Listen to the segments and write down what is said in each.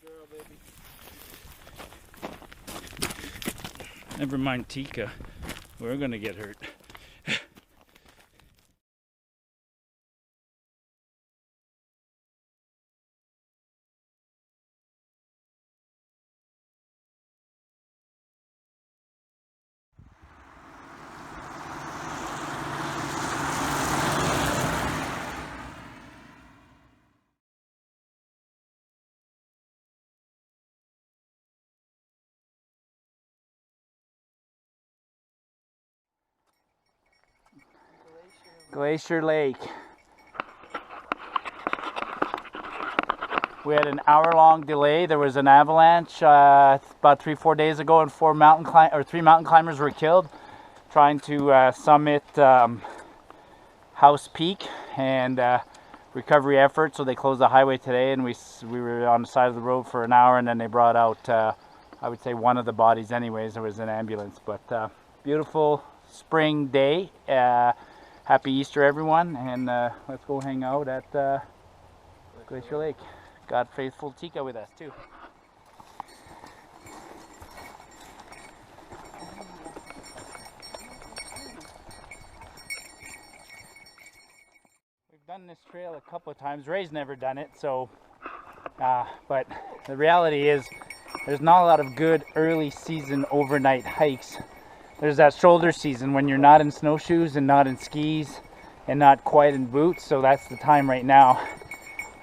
girl, baby. Never mind Tikka. We're gonna get hurt. Glacier Lake. We had an hour-long delay. There was an avalanche about 3-4 days ago, and 3 mountain climbers were killed trying to summit Howse Peak and recovery efforts. So they closed the highway today, and we were on the side of the road for an hour, and then they brought out I would say one of the bodies. Anyways, there was an ambulance. But beautiful spring day. Happy Easter, everyone, and let's go hang out at Glacier Lake. Got faithful Tikka with us too. We've done this trail a couple of times. Ray's never done it, so but the reality is there's not a lot of good early season overnight hikes. There's that shoulder season when you're not in snowshoes and not in skis and not quite in boots, so that's the time right now.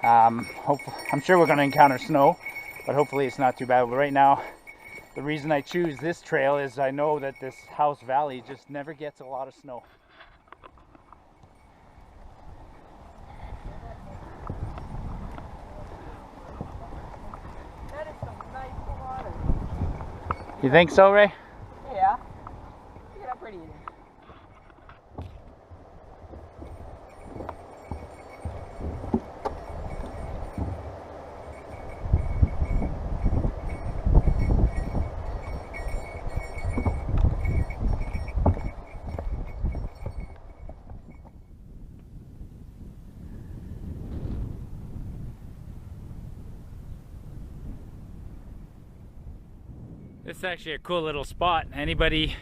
I'm sure we're going to encounter snow, but hopefully it's not too bad. But right now, the reason I choose this trail is I know that this Howse Valley just never gets a lot of snow. That is some nice water. You think so, Ray? Yeah. Look at how pretty it is. This is actually a cool little spot. Anybody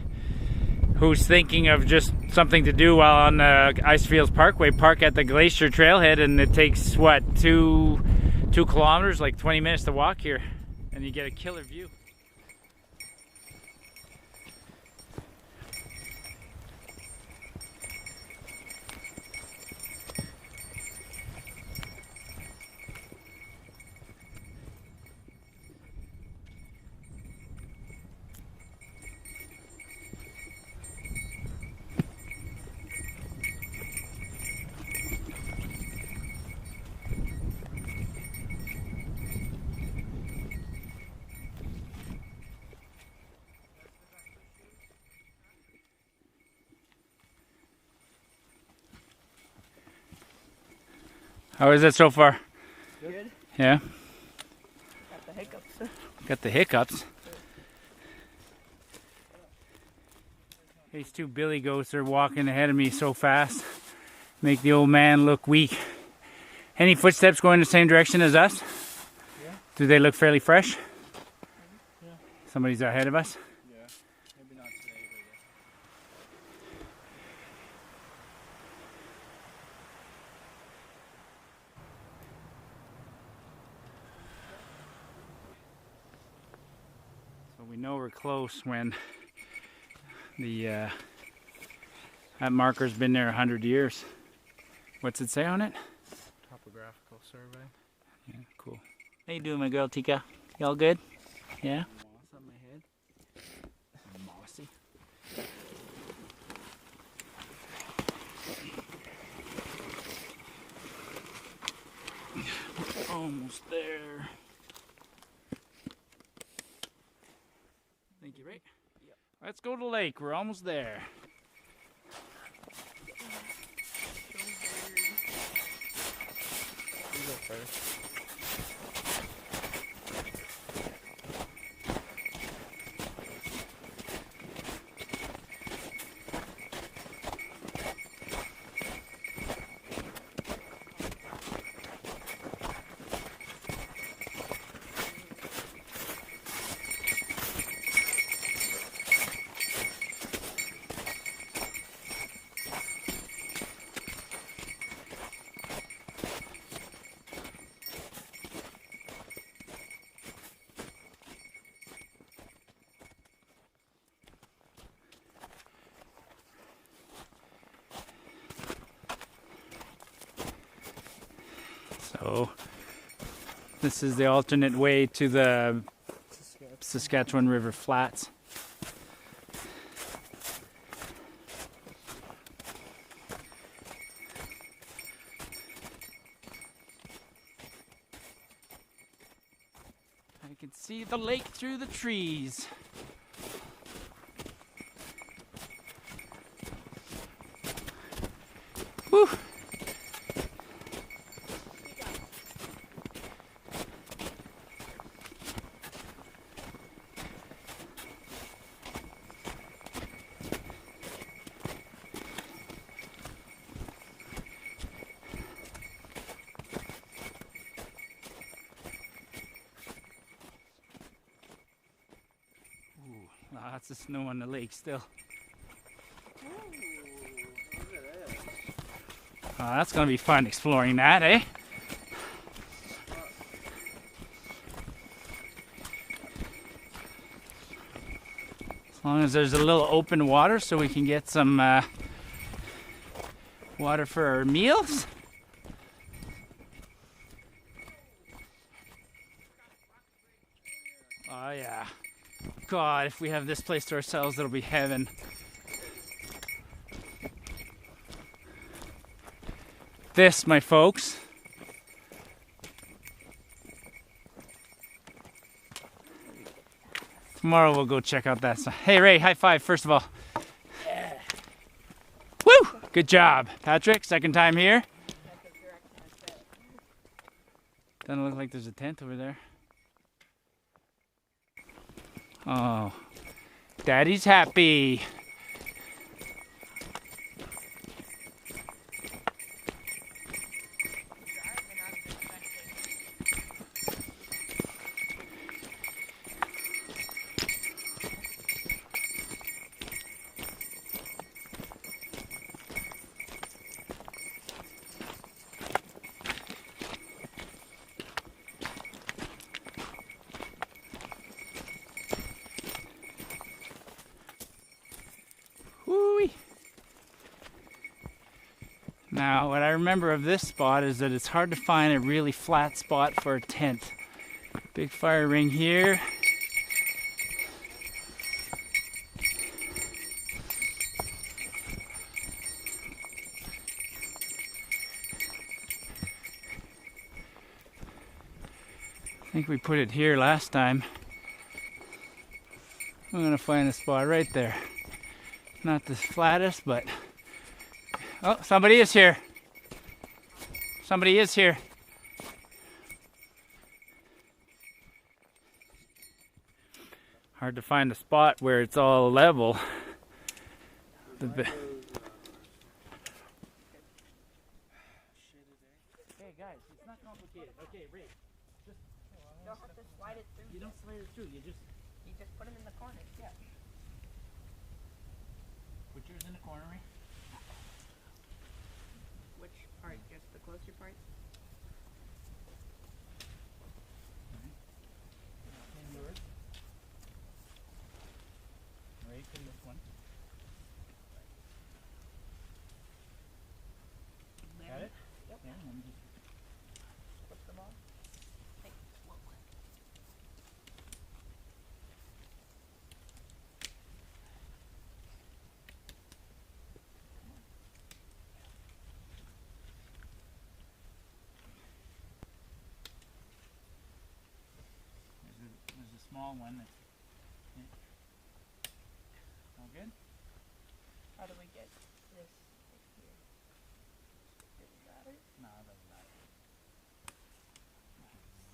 who's thinking of just something to do while on the Icefield Parkway, park at the Glacier trailhead, and it takes what, 2 kilometers, like 20 minutes to walk here, and you get a killer view. How is it so far? Good. Yeah? Got the hiccups. Got the hiccups. These 2 billy goats are walking ahead of me so fast. Make the old man look weak. Any footsteps going the same direction as us? Yeah. Do they look fairly fresh? Yeah. Somebody's ahead of us? Yeah. Maybe not today, but yeah. So we know we're close when that marker's been there 100 years. What's it say on it? Topographical survey. Yeah, cool. How you doing, my girl Tikka? You all good? Yeah? Moss on my head. Mossy. Almost there. Thank you, Ray. Yep. Let's go to the lake. We're almost there. You go first. So this is the alternate way to the Saskatchewan River Flats. I can see the lake through the trees. Woo! Lots of snow on the lake still. Oh, that's gonna be fun exploring that, eh? As long as there's a little open water so we can get some water for our meals. Oh yeah. God, if we have this place to ourselves, it'll be heaven. This, my folks, tomorrow we'll go check out that. Hey Ray, high five first of all. Yeah. Woo! Good job, Patrick. Second time here. Doesn't look like there's a tent over there. Oh, Daddy's happy. Now, what I remember of this spot is that it's hard to find a really flat spot for a tent. Big fire ring here. I think we put it here last time. I'm gonna find a spot right there. Not the flattest, but oh, somebody is here. Somebody is here. Hard to find a spot where it's all level. Hey guys, it's not complicated. Okay, Ray. Just You don't have to slide it through. you don't slide it through. You just put them in the corner. Yeah. put yours in the corner, Ray. Which part? Just the closer part? And yours. Right in this one. Got it? Yep. Yeah, and just Put them on. Hey, one more. there's a small one that's all good. How do we get this here? Does it matter? No, it doesn't matter.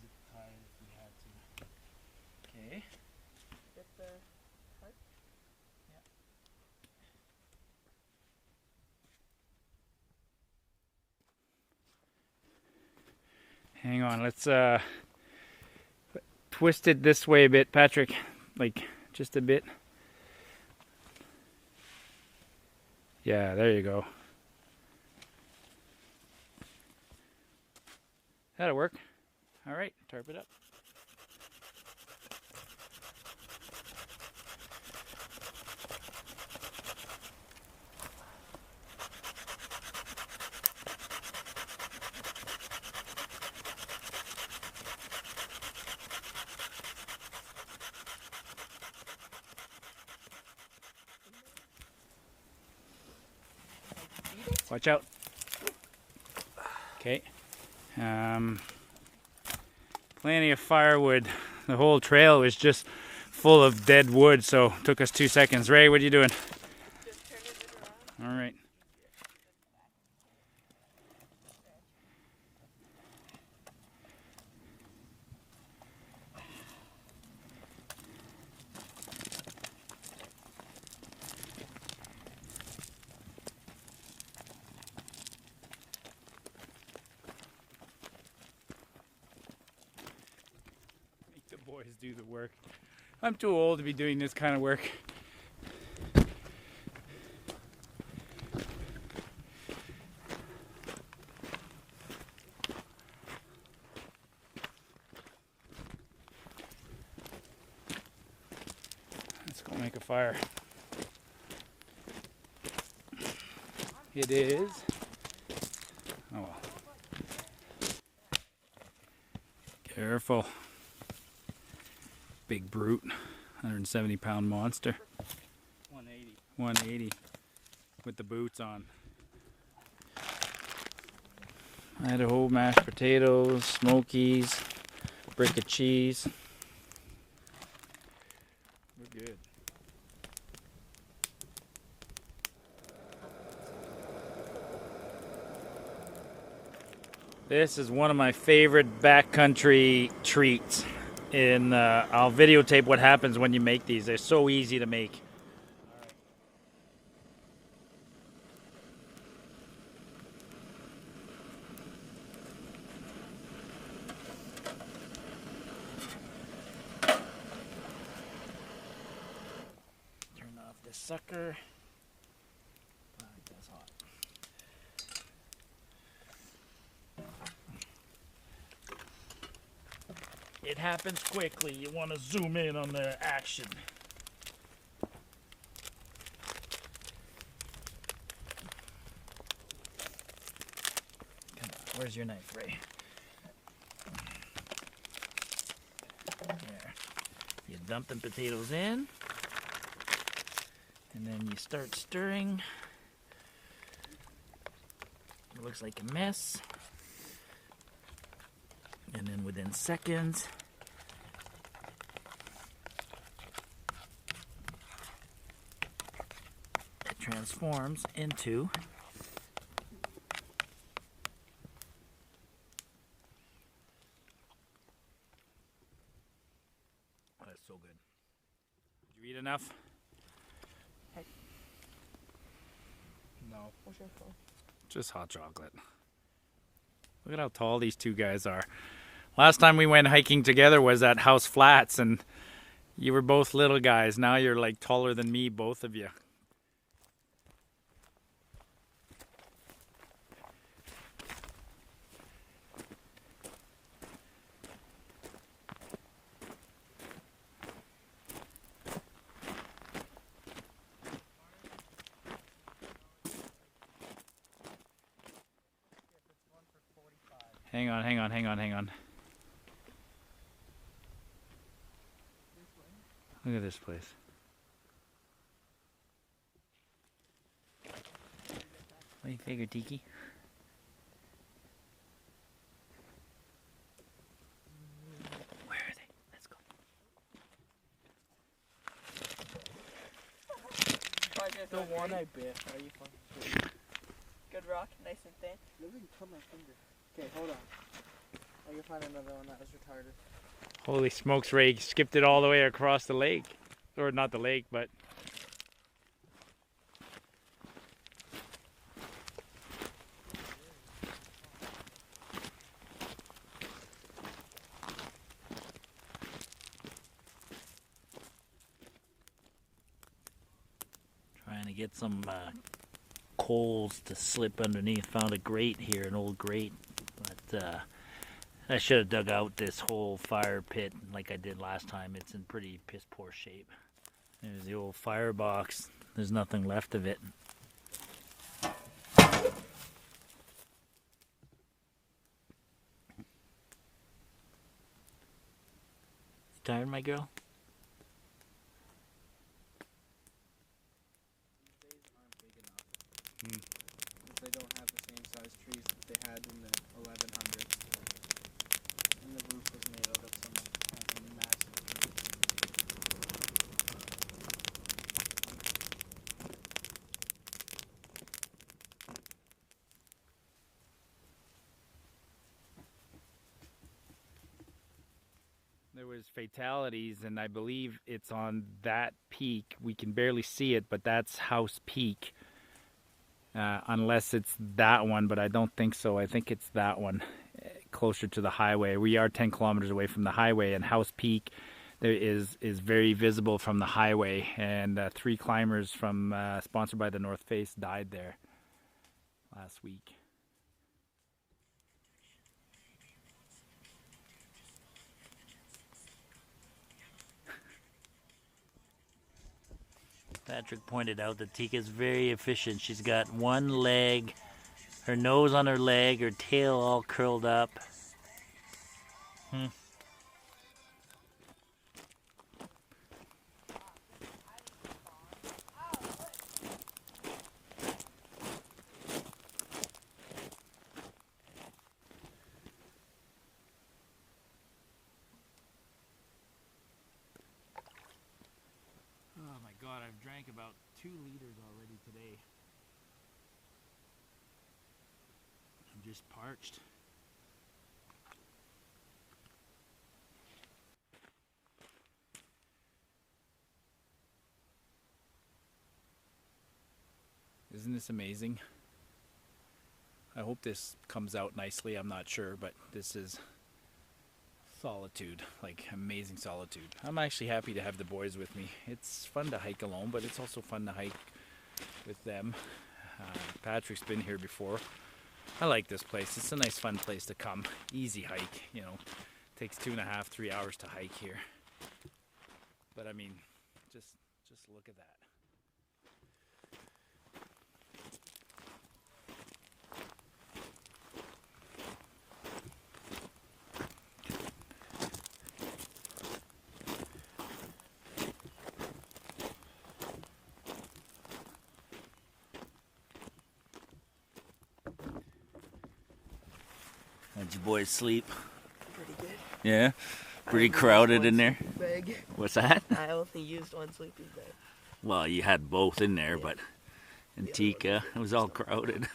Zip tie if we had to. Okay. Get the part? Hang on, let's twist it this way a bit, Patrick. Like just a bit. Yeah, there you go. That'll work. All right, tarp it up. Watch out. Okay. Plenty of firewood. The whole trail was just full of dead wood, so it took us 2 seconds. Ray, what are you doing? Just turning it around. All right. Make the boys do the work. I'm too old to be doing this kind of work. Let's go make a fire. It is. Oh well. Careful. Big brute. 170-pound monster. 180. 180 with the boots on. Idaho mashed potatoes, smokies, brick of cheese. We're good. This is one of my favorite backcountry treats. I'll videotape what happens when you make these. They're so easy to make. Turn off this sucker. That's hot. It happens quickly. You want to zoom in on the action. Come on, where's your knife, Ray? There. You dump the potatoes in, and then you start stirring. It looks like a mess. And then within seconds, it transforms into that's so good. Did you eat enough? No. What's your phone? Just hot chocolate. Look at how tall these two guys are. Last time we went hiking together was at Howse Flats, and you were both little guys. Now you're like taller than me, both of you. Hang on. Look at this place. What do you figure, Tiki? Where are they? Let's go. The one I bit. Are you fucking good rock, nice and thin. Let me cut my finger. Okay, hold on. I can find another one that was retarded. Holy smokes, Ray skipped it all the way across the lake. Or not the lake, but... Trying to get some coals to slip underneath. Found a grate here, an old grate. But I should have dug out this whole fire pit like I did last time. It's in pretty piss poor shape. There's the old firebox. There's nothing left of it. You tired, my girl? These days aren't big enough. If they don't there was fatalities, and I believe it's on that peak. We can barely see it, but that's Howse Peak. Unless it's that one, but I don't think so. I think it's that one, closer to the highway. We are 10 kilometers away from the highway, and Howse Peak there is very visible from the highway. And 3 climbers from sponsored by the North Face died there last week. Patrick pointed out that Tikka is very efficient. She's got one leg, her nose on her leg, her tail all curled up. Oh my God, I've drank about 2 liters already today. I'm just parched. Isn't this amazing? I hope this comes out nicely. I'm not sure, but this is solitude, like amazing solitude. I'm actually happy to have the boys with me. It's fun to hike alone, but it's also fun to hike with them. Patrick's been here before. I like this place. It's a nice fun place to come. Easy hike, you know. Takes 2.5, 3 hours to hike here. But I mean, just look at that. How'd you boys sleep? Pretty good. Yeah? Pretty crowded in there? Bag. What's that? I only used one sleeping bag. Well, you had both in there, Yeah. but in Tikka, it was all crowded.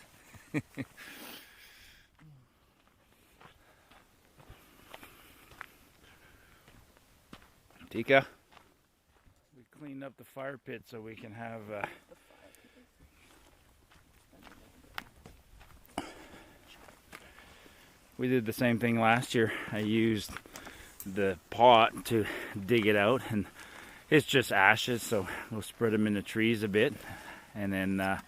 Tikka, we cleaned up the fire pit so we can have we did the same thing last year. I used the pot to dig it out, and it's just ashes, so we'll spread them in the trees a bit, and then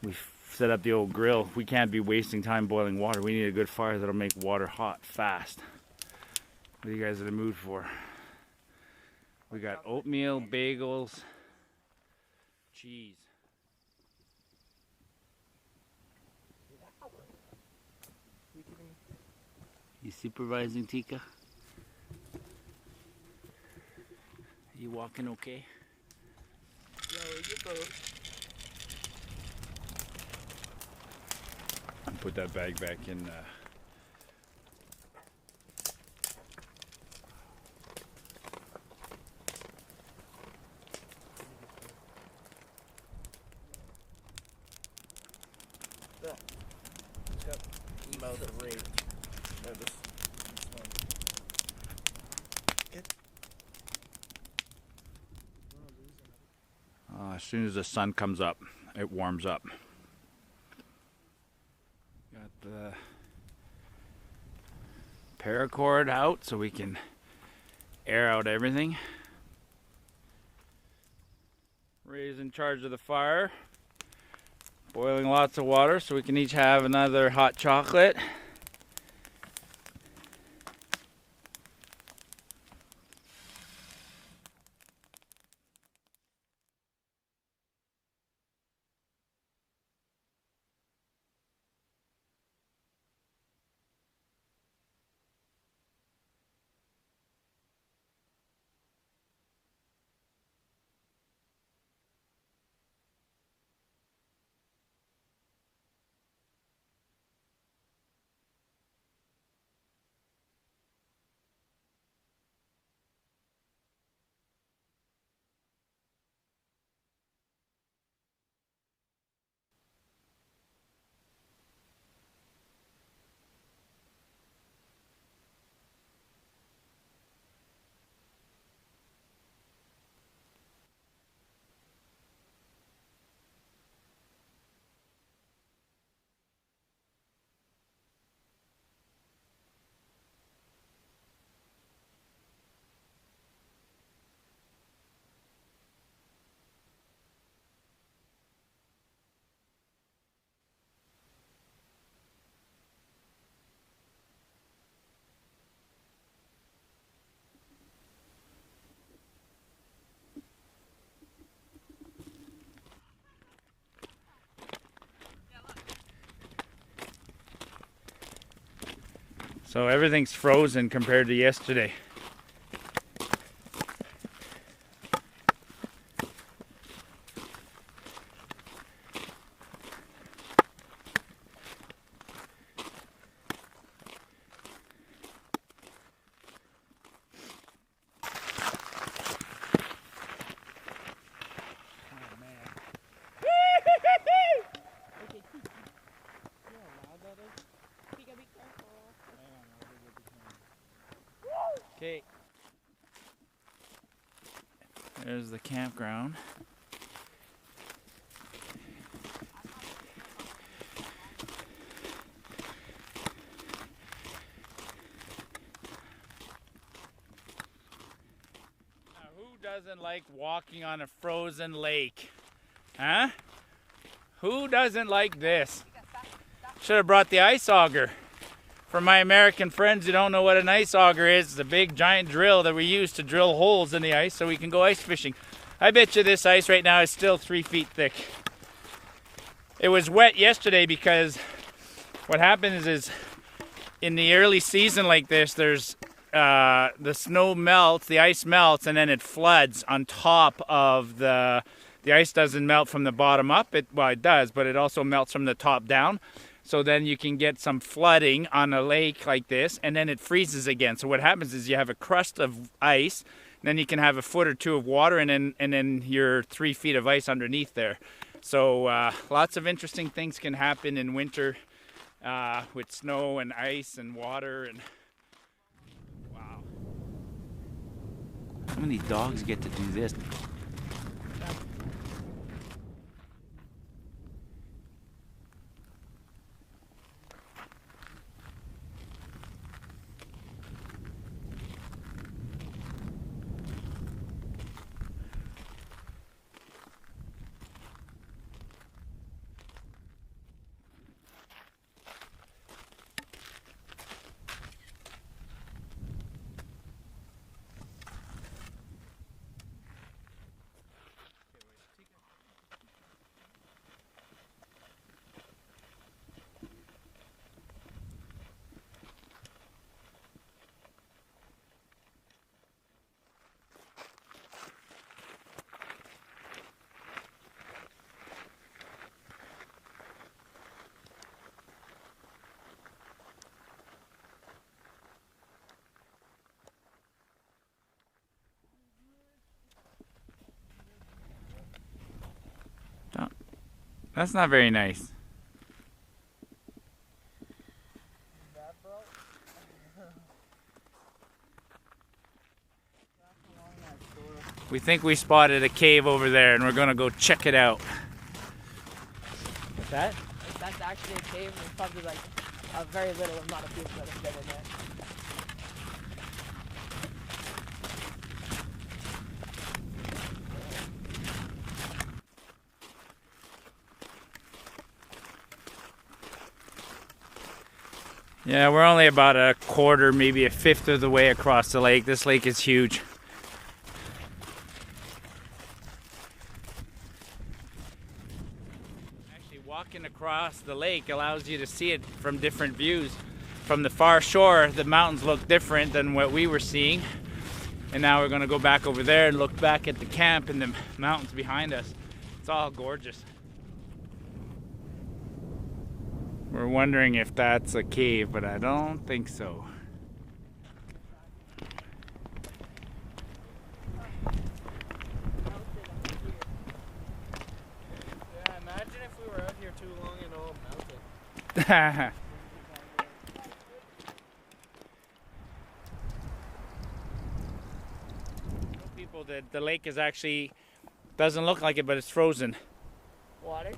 we set up the old grill. We can't be wasting time boiling water. We need a good fire that'll make water hot fast. What are you guys in the mood for? We got oatmeal, bagels, cheese. You supervising, Tikka? You walking okay? No, you both. Put that bag back in. Mouth of rage. This one. As soon as the sun comes up, it warms up. Got the paracord out so we can air out everything. Ray's in charge of the fire. Boiling lots of water so we can each have another hot chocolate. So everything's frozen compared to yesterday. Okay. There's the campground. Now, who doesn't like walking on a frozen lake? Huh? Who doesn't like this? Should have brought the ice auger. For my American friends who don't know what an ice auger is, it's a big giant drill that we use to drill holes in the ice so we can go ice fishing. I bet you this ice right now is still 3 feet thick. It was wet yesterday because what happens is in the early season like this, there's the snow melts, the ice melts, and then it floods on top of the ice. Doesn't melt from the bottom up. Well, it does, but it also melts from the top down. So then you can get some flooding on a lake like this, and then it freezes again. So what happens is you have a crust of ice, then you can have a foot or two of water, and then your 3 feet of ice underneath there. So lots of interesting things can happen in winter with snow and ice and water. And wow. How many dogs get to do this? That's not very nice. We think we spotted a cave over there and we're gonna go check it out. What's that? That's actually a cave, and there's probably like a very little amount of people that have been in there. Yeah, we're only about a quarter, maybe a fifth of the way across the lake. This lake is huge. Actually, walking across the lake allows you to see it from different views. From the far shore, the mountains look different than what we were seeing. And now we're going to go back over there and look back at the camp and the mountains behind us. It's all gorgeous. We're wondering if that's a cave, but I don't think so. Yeah, imagine if we were out here too long and all melted. People, the lake is actually, doesn't look like it, but it's frozen. Water?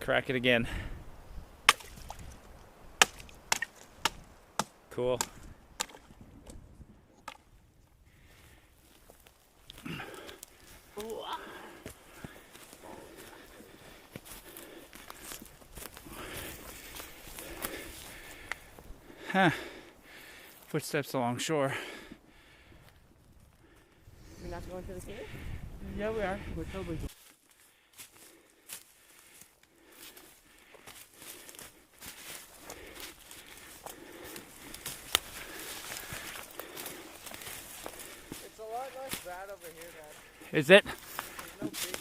Crack it again. Cool. Huh. Footsteps along shore. We're not going to the cave? Yeah, we are. We're totally. over here, Dad. Is it? There's no big trees.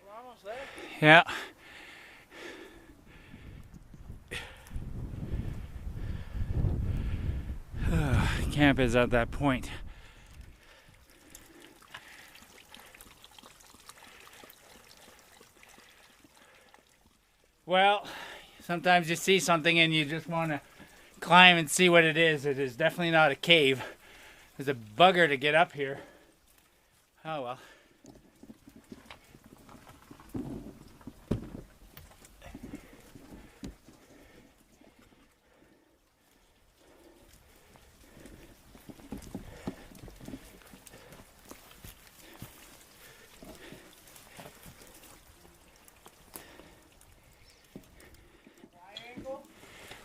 We're almost there. Yeah. Camp is at that point. Well, sometimes you see something and you just want to climb and see what it is. It is definitely not a cave. There's a bugger to get up here. Oh well.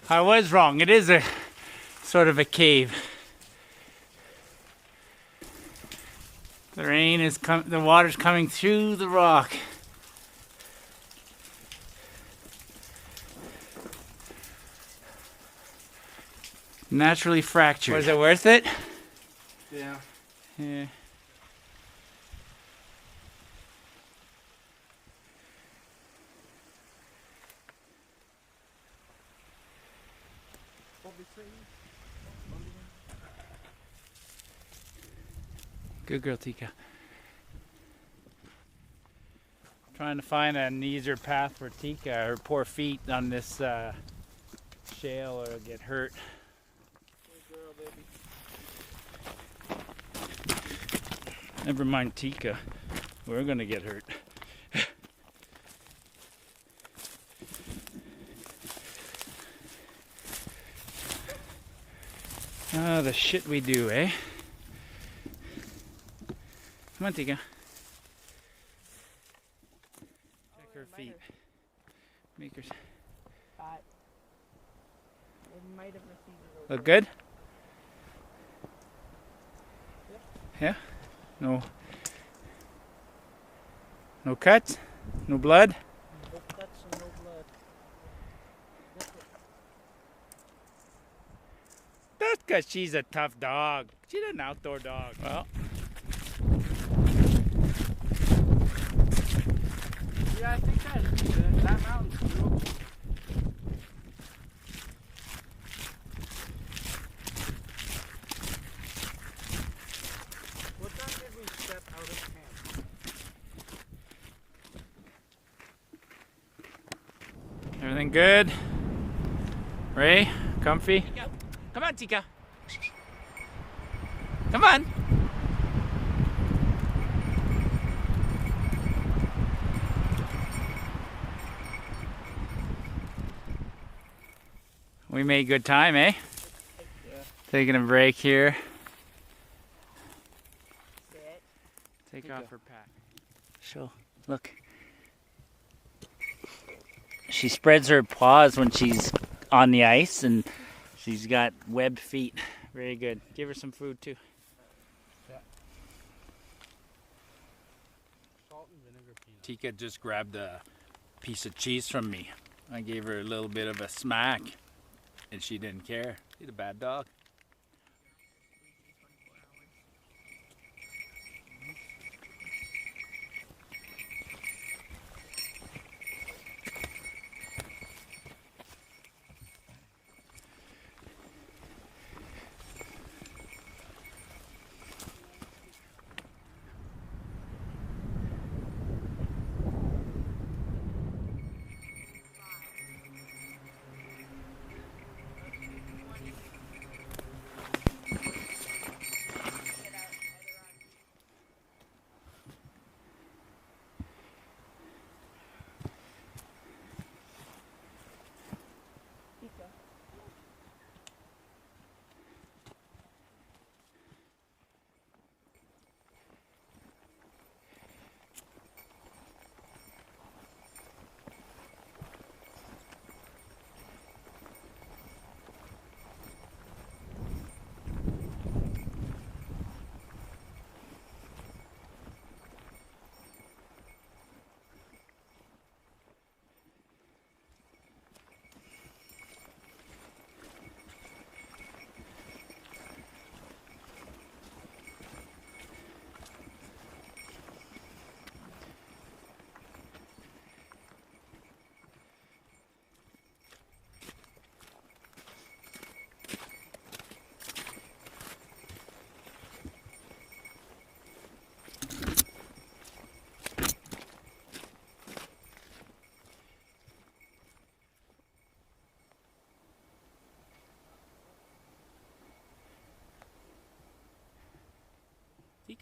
I was wrong. It is a sort of a cave. The rain is the water's coming through the rock. Naturally fractured. Was it worth it? Yeah. Yeah. Good girl, Tikka. Trying to find an easier path for Tikka. Her poor feet on this shale or get hurt. Good girl, baby. Never mind Tikka. We're gonna get hurt. Ah, the shit we do, eh? Come on, Tikka. Check her feet. Make her. But it might have receded over. Look good? Yeah? No. No cuts? No blood? No cuts and no blood. That's because she's a tough dog. She's an outdoor dog. Well. Yeah, I think that mountain's doable. What time did we step out of camp? Everything good? Ray? Comfy? Come on, Tikka. Come on. We made good time, eh? Yeah. Taking a break here. Sit. Take Tikka. off her pack. Show. Look. She spreads her paws when she's on the ice, and she's got webbed feet. Very good. Give her some food too. Yeah. Salt and vinegar peanut. Tikka just grabbed a piece of cheese from me. I gave her a little bit of a smack, and she didn't care. She's a bad dog.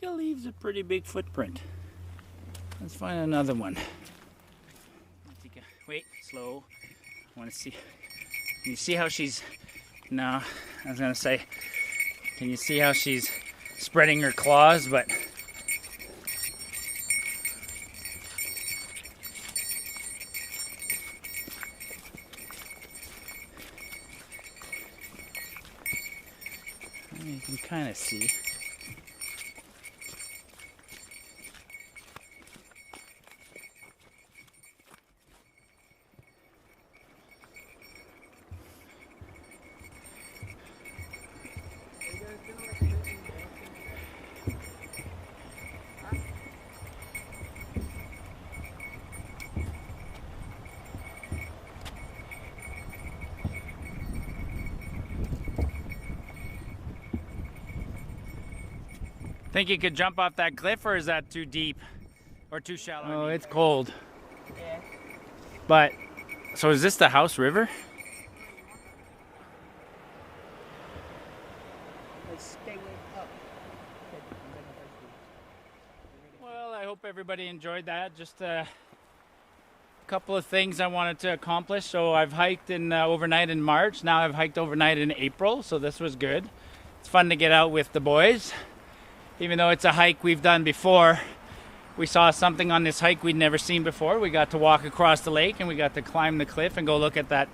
Tikka leaves a pretty big footprint. Let's find another one. Tikka, wait, slow. I want to see. Can you see how she's? No, I was gonna say. Can you see how she's spreading her claws? But you can kind of see. Think you could jump off that cliff, or is that too deep or too shallow? Oh, it's cold. Yeah. But, so is this the Howse River? Let's skate up. Well, I hope everybody enjoyed that. Just a couple of things I wanted to accomplish. So I've hiked in overnight in March. Now I've hiked overnight in April, so this was good. It's fun to get out with the boys. Even though it's a hike we've done before, we saw something on this hike we'd never seen before. We got to walk across the lake and we got to climb the cliff and go look at that,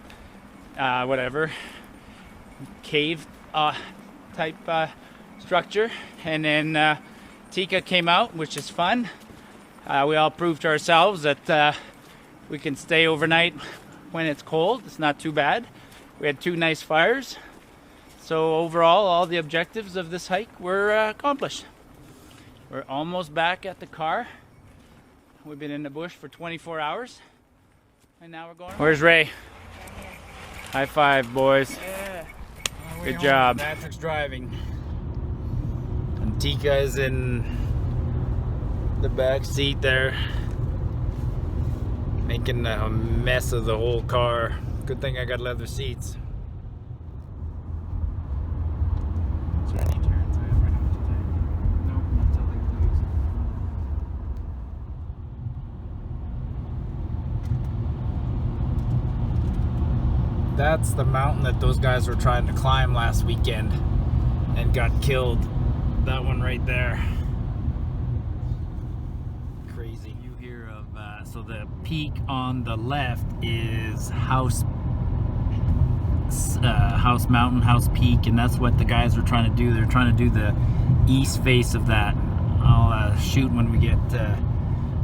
whatever, cave type structure. And then Tikka came out, which is fun. We all proved to ourselves that we can stay overnight when it's cold. It's not too bad. We had 2 nice fires. So overall, all the objectives of this hike were accomplished. We're almost back at the car. We've been in the bush for 24 hours. And now we're going. Where's Ray? High five, boys. Yeah. Good job. Patrick's driving. And Tikka is in the back seat there, making a mess of the whole car. Good thing I got leather seats. Is there any turns I ever have to take? Nope, not till they close. That's the mountain that those guys were trying to climb last weekend and got killed. That one right there. Crazy. You hear of, so the peak on the left is Howse Mountain, Howse Peak, and that's what the guys were trying to do. They're trying to do the east face of that. I'll shoot when we get a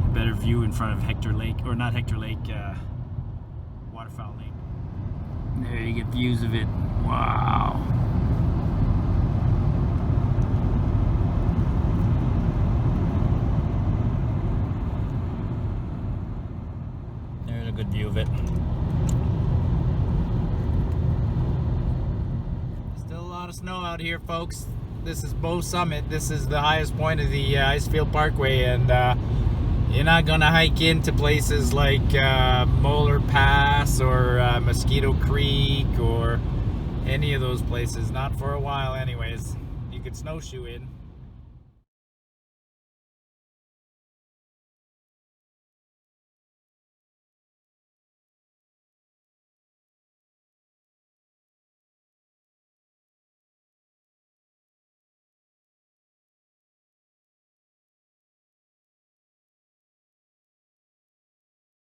better view in front of Hector Lake, or not Hector Lake, Waterfowl Lake. There you get views of it. Wow. There's a good view of it. Still a lot of snow out here, folks. This is Bow Summit. This is the highest point of the Icefield Parkway, and you're not gonna hike into places like Molar Pass or Mosquito Creek or any of those places. Not for a while anyways. You could snowshoe in.